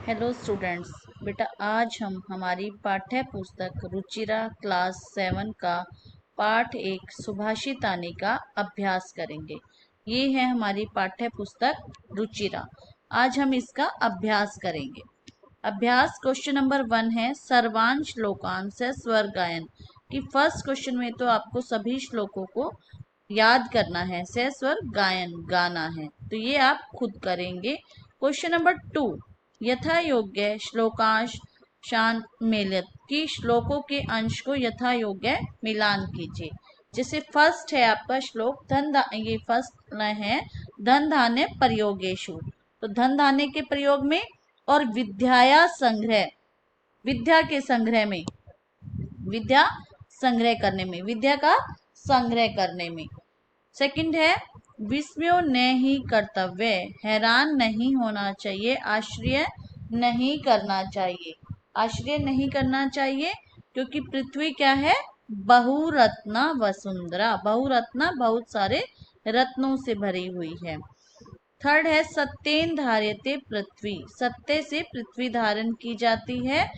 Hello students. बेटा आज हम हमारी पाठ्य पुस्तक रुचिरा क्लास 7 का पाठ 1 सुभाषितानी का अभ्यास करेंगे। ये है हमारी पाठ्य पुस्तक रुचिरा। आज हम इसका अभ्यास करेंगे। अभ्यास क्वेश्चन नंबर 1 है सर्वांश श्लोकांश से स्वर गायन कि फर्स्ट क्वेश्चन में तो आपको सभी श्लोकों को याद करना है, से स्वर गायन गाना है, तो ये आप खुद करेंगे। क्वेश्चन नंबर 2 यथा योग्य श्लोकांश शान मेलित कि श्लोकों के अंश को यथा योग्य मिलान कीजिए। जैसे फर्स्ट है आपका श्लोक ये फर्स्ट है धन धान्य प्रयोगेशु, तो धन धान्य के प्रयोग में और विद्याया संग्रह, विद्या के संग्रह में, विद्या संग्रह करने में, विद्या का संग्रह करने में। सेकंड है विस्मयो न ही कर्तव्य, हैरान नहीं होना चाहिए, आश्चर्य नहीं करना चाहिए, आश्चर्य नहीं करना चाहिए क्योंकि पृथ्वी क्या है, बहुरत्ना वसुंधरा, बहुरत्ना बहुत सारे रत्नों से भरी हुई है। थर्ड है सत्येन धार्यते पृथ्वी, सत्य से पृथ्वी धारण की जाती है।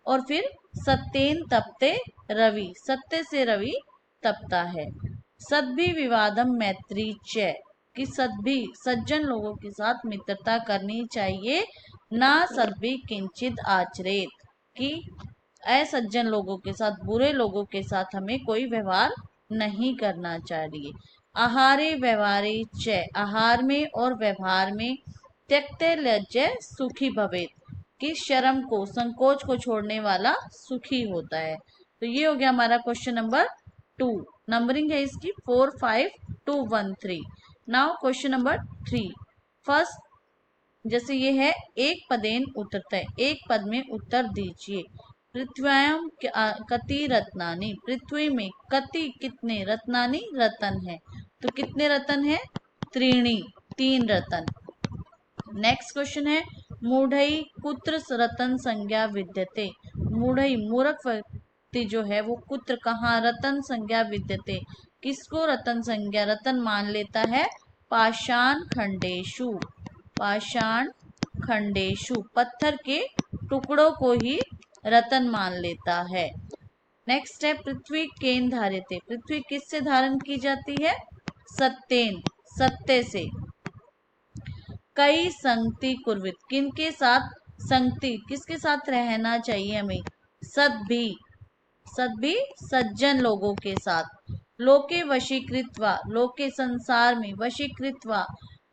और फिर सत्येन तपते रवि, सत्य से रवि तपता है। सद्भि विवादम मैत्री च कि सद्भि सज्जन लोगों के साथ मित्रता करनी चाहिए, ना सद्भि किंचित आचरेत कि असज्जन लोगों के साथ, बुरे लोगों के साथ हमें कोई व्यवहार नहीं करना चाहिए। आहारे व्यवहारे च, आहार में और व्यवहार में, त्यक्ते लज्जे सुखी भवेत कि शर्म को, संकोच को छोड़ने वाला सुखी होता है। तो ये हो गया हमारा क्वेश्चन नंबर 2। नंबरिंग है इसकी 4 5 2 1 3। नाउ क्वेश्चन नंबर 3 फर्स्ट, जैसे ये है एक पदेन उत्तरतः, एक पद में उत्तर दीजिए। पृथ्व्याम कति रत्नानि, पृथ्वी में कति कितने, रत्नानि रतन है, तो कितने रतन है, त्रीणी, 3 रतन। नेक्स्ट क्वेश्चन है मूढ़ई कुत्र रतन संज्ञा विद्यते, मूढ़ई मूर्ख व्यक्ति जो है वो कुत्र कहाँ रतन संज्ञा विद्यते, किसको रतन संज्ञा रतन मान लेता है, पाषाण खंडेशु, पाषाण खंडेशु पत्थर के टुकड़ों को ही रतन मान लेता है। नेक्स्ट है पृथ्वी केन धार्यते, पृथ्वी किससे धारण की जाती है, सत्येन, सत्य से। कई संगति कुर्वित, किनके साथ संगति, किसके साथ रहना चाहिए हमें, सद्भि, सद्भि सज्जन लोगों के साथ। लोके वशीकृत्वा, लोके संसार में, वशीकृत्वा,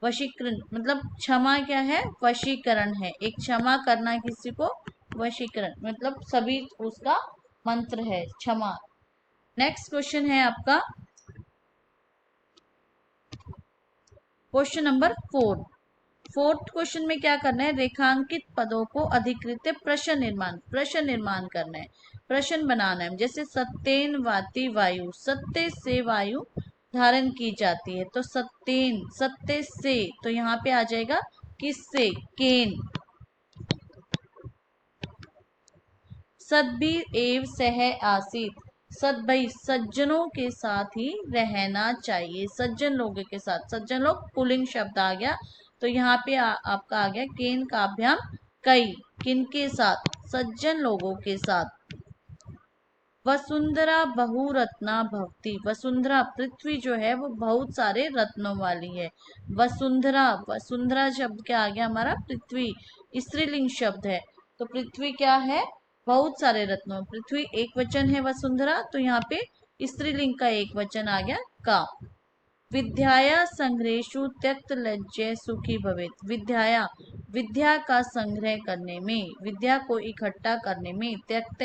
वशीकरण मतलब क्षमा क्या है, वशीकरण है, एक क्षमा करना किसी को, वशीकरण मतलब सभी उसका मंत्र है क्षमा। नेक्स्ट क्वेश्चन है आपका क्वेश्चन नंबर 4। फोर्थ क्वेश्चन में क्या करना है, रेखांकित पदों को अधिकृत प्रश्न निर्माण, प्रश्न निर्माण करना है, प्रश्न बनाना है। जैसे सत्येन वाति वायु, सत्य से वायु धारण की जाती है, तो सत्येन सत्य से, तो यहाँ पे आ जाएगा किससे, केन। सद्भि एव सह आसीत, सद्भि सज्जनों के साथ ही रहना चाहिए, सज्जन लोगों के साथ, सज्जन लोग पुलिंग शब्द आ गया, तो यहाँ पे आपका आ गया केन काभ्याम कई, किन के साथ, सज्जन लोगों के साथ। वसुंधरा बहुरत्ना भवती, वसुंधरा पृथ्वी जो है वो बहुत सारे रत्नों वाली है। वसुंधरा, वसुंधरा शब्द क्या आ गया हमारा, पृथ्वी, स्त्रीलिंग शब्द है, तो पृथ्वी क्या है, बहुत सारे रत्नों, पृथ्वी एक वचन है वसुंधरा, तो यहाँ पे स्त्रीलिंग का एक वचन आ गया का। विद्याया संग्रहेशु त्यक्त लज्जय सुखी भवेत, विद्याया विद्या का संग्रह करने में, विद्या को इकट्ठा करने में, त्यक्त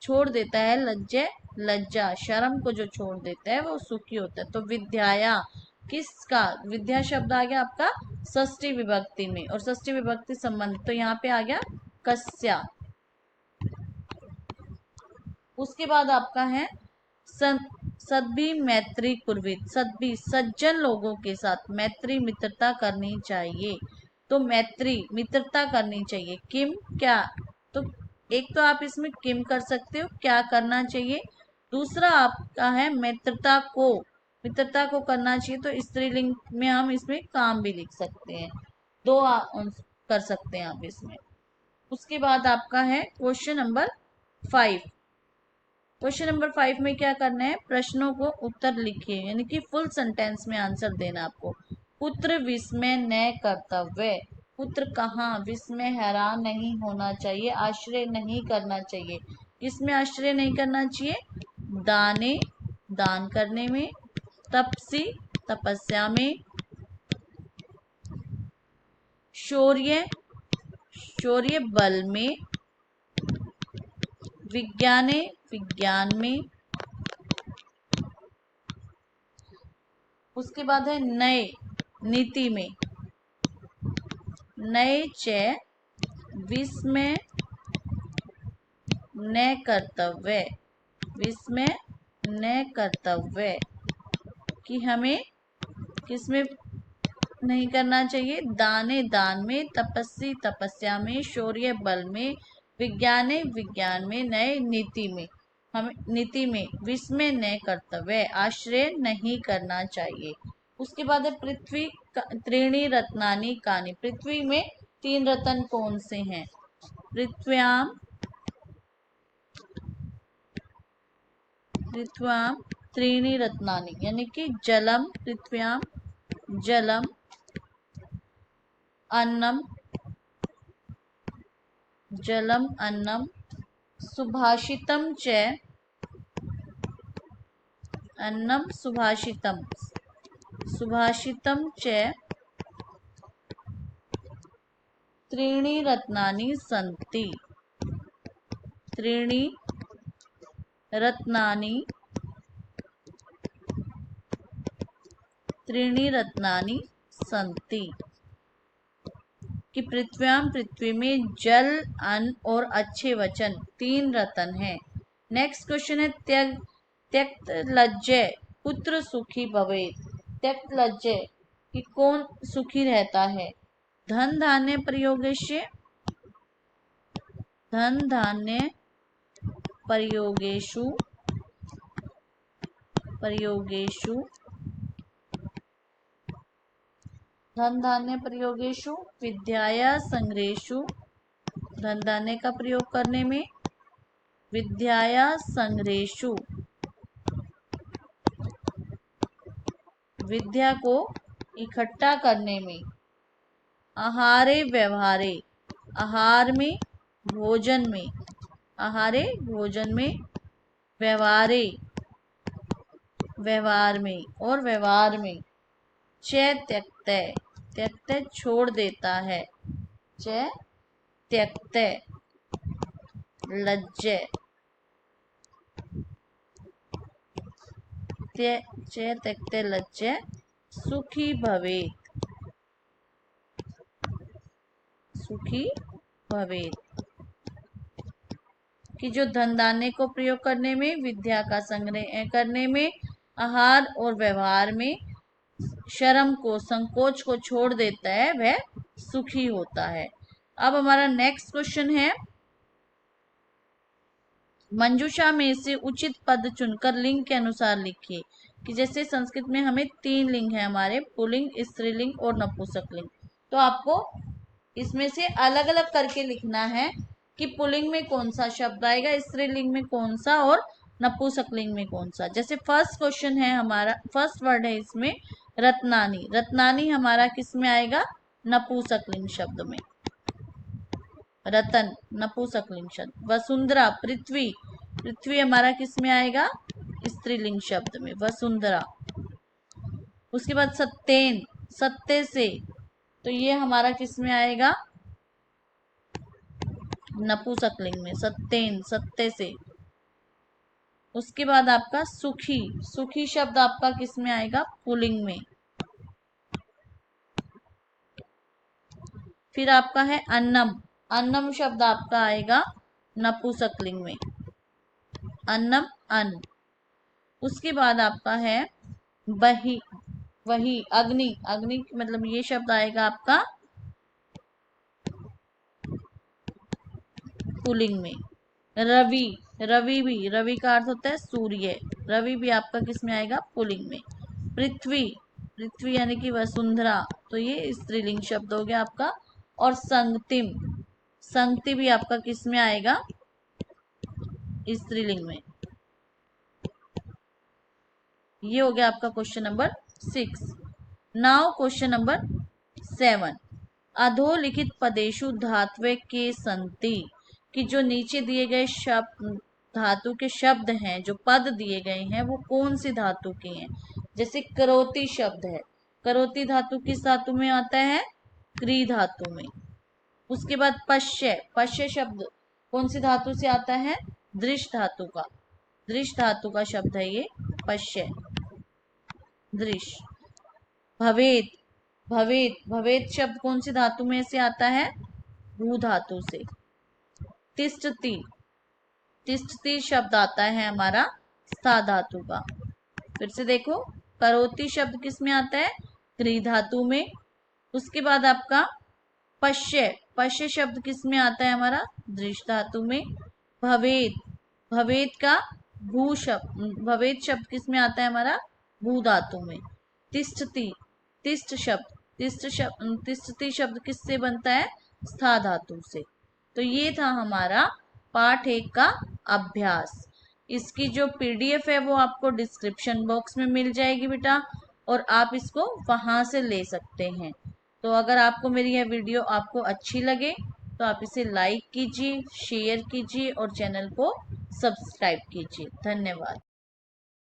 छोड़ देता है, लज्जय लज्जा शर्म को जो छोड़ देता है वो सुखी होता है। तो विद्याया किसका, विद्या शब्द आ गया आपका षष्ठी विभक्ति में, और षष्ठी विभक्ति संबंध, तो यहाँ पे आ गया कस्या। उसके बाद आपका है सद्भि मैत्री कुर्वित, सद्भि सज्जन लोगों के साथ मैत्री मित्रता करनी चाहिए, तो मैत्री मित्रता करनी चाहिए। किम क्या, तो एक तो आप इसमें किम कर सकते हो, क्या करना चाहिए, दूसरा आपका है मित्रता को, मित्रता को करना चाहिए, तो स्त्रीलिंग में हम इसमें काम भी लिख सकते हैं, दो कर सकते हैं आप इसमें। उसके बाद आपका है क्वेश्चन नंबर 5। क्वेश्चन नंबर 5 में क्या करना है, प्रश्नों को उत्तर लिखिए, यानी कि फुल सेंटेंस में आंसर देना आपको। पुत्र विस्मय न कर्तव्य, पुत्र कहाँ, विस्मय हैरान नहीं होना चाहिए, आश्चर्य नहीं करना चाहिए। किसमें आश्चर्य नहीं करना चाहिए, दाने दान करने में, तपसी तपस्या में, शौर्य शौर्य बल में, विज्ञाने विज्ञान में। उसके बाद है नए नीति में, नए च विस्मय न कर्तव्य, विस्मय न कर्तव्य, कि हमें किसमें नहीं करना चाहिए, दाने दान में, तपस्वी तपस्या में, शौर्य बल में, विज्ञाने विज्ञान में, नए नीति में। हमें नीति में विस्मय न कर्तव्य, आश्रय नहीं करना चाहिए। उसके बाद है पृथ्वी त्रीणि रत्नानि कानि, पृथ्वी में 3 रत्न कौन से हैं, पृथ्व्याम पृथ्व्याम त्रीणि रत्नानि, यानी कि जलम, पृथ्व्याम जलम, अन्नम जलम अन्नम, सुभाषितम च अन्नम सुभाषितम, सुभाषितम च त्रीणि रत्नानि सन्ति, त्रीणि रत्नानि, त्रीणि रत्नानि सन्ति, कि पृथ्व्याम पृथ्वी में जल, अन्न और अच्छे वचन 3 रत्न हैं। नेक्स्ट क्वेश्चन है त्यक्त लज्जय पुत्र सुखी भवेत्, त्यक्त लज्जय कि कौन सुखी रहता है, धन धान्य प्रयोगेशे, धन धान्य प्रयोगेषु प्रयोगेषु, धन धान्य प्रयोगेषु, विद्याया संग्रहेषु, धन धान्य का प्रयोग करने में, विद्याया संग्रहेषु, विद्या को इकट्ठा करने में, आहारे व्यवहारे, आहार में भोजन में, आहारे भोजन में, व्यवहारे व्यवहार में, और व्यवहार में, च त्यक्त, त्यक्त छोड़ देता है, च त्यक्त लज्जय, च त्यक्त लज्जय सुखी भवेत्, सुखी भवेत्, कि जो धन दाने को प्रयोग करने में, विद्या का संग्रह करने में, आहार और व्यवहार में शर्म को, संकोच को छोड़ देता है, वह सुखी होता है। अब हमारा नेक्स्ट क्वेश्चन है, मंजूषा में से उचित पद चुनकर लिंग के अनुसार लिखिए, कि जैसे संस्कृत में हमें 3 लिंग है हमारे, पुल्लिंग, स्त्रीलिंग और नपुंसकलिंग। तो आपको इसमें से अलग अलग करके लिखना है कि पुल्लिंग में कौन सा शब्द आएगा, स्त्रीलिंग में कौन सा और नपुंसकलिंग में कौन सा। जैसे फर्स्ट क्वेश्चन है हमारा, फर्स्ट वर्ड है इसमें रत्नानी, रत्नानी हमारा किस में आएगा, नपुंसकलिंग शब्द में, रतन नपुंसकलिंग शब्द। वसुंधरा पृथ्वी, पृथ्वी हमारा किस में आएगा, स्त्रीलिंग शब्द में, वसुंधरा। उसके बाद सत्येन, सत्य से, तो ये हमारा किस में आएगा, नपुंसकलिंग में, सत्येन सत्य से। उसके बाद आपका सुखी, सुखी शब्द आपका किस में आएगा, पुल्लिंग में। फिर आपका है अन्नम, अन्नम शब्द आपका आएगा नपुंसकलिंग में, अन्नम अन्न। उसके बाद आपका है वही, वही अग्नि, अग्नि मतलब ये शब्द आएगा आपका पुल्लिंग में। रवि, रवि भी, रवि का अर्थ होता है सूर्य, रवि भी आपका किस में आएगा, पुल्लिंग में। पृथ्वी, पृथ्वी यानी कि वसुंधरा, तो ये स्त्रीलिंग शब्द हो गया आपका। और संगतिम, संगति भी आपका किस में आएगा, स्त्रीलिंग में। ये हो गया आपका question number 6। Now question number 7। अधोलिखित पदेषु धात्वे के संति, कि जो नीचे दिए गए शब्द धातु के शब्द हैं, जो पद दिए गए हैं वो कौन सी धातु के हैं। जैसे करोति शब्द है, करोति धातु किस धातु में आता है, क्री धातु में। उसके बाद पश्य, पश्य शब्द कौन सी धातु से आता है, दृश धातु का, दृश धातु का शब्द है ये पश्य, दृश। भवेत, भवेत, भवेत शब्द कौन सी धातु में से आता है, भू धातु से। तिष्ठति, तिष्ठति शब्द आता है हमारा स्था धातु का। फिर से देखो, करोति शब्द किस में आता है, क्री धातु में। उसके बाद आपका पश्य, पश्य शब्द किस में आता है हमारा, दृश धातु में। भवेत, भवेत का भू शब्द, भवेत शब्द किस में आता है हमारा, भू धातु में। तिष्ठति, तिष्ठ शब्द, तिष्ठ शब्द, तिष्ठति शब्द किससे बनता है, स्था धातु से। तो ये था हमारा पाठ 1 का अभ्यास। इसकी जो पीडीएफ है वो आपको डिस्क्रिप्शन बॉक्स में मिल जाएगी बेटा, और आप इसको वहां से ले सकते हैं। तो अगर आपको मेरी यह वीडियो आपको अच्छी लगे तो आप इसे लाइक कीजिए, शेयर कीजिए और चैनल को सब्सक्राइब कीजिए। धन्यवाद।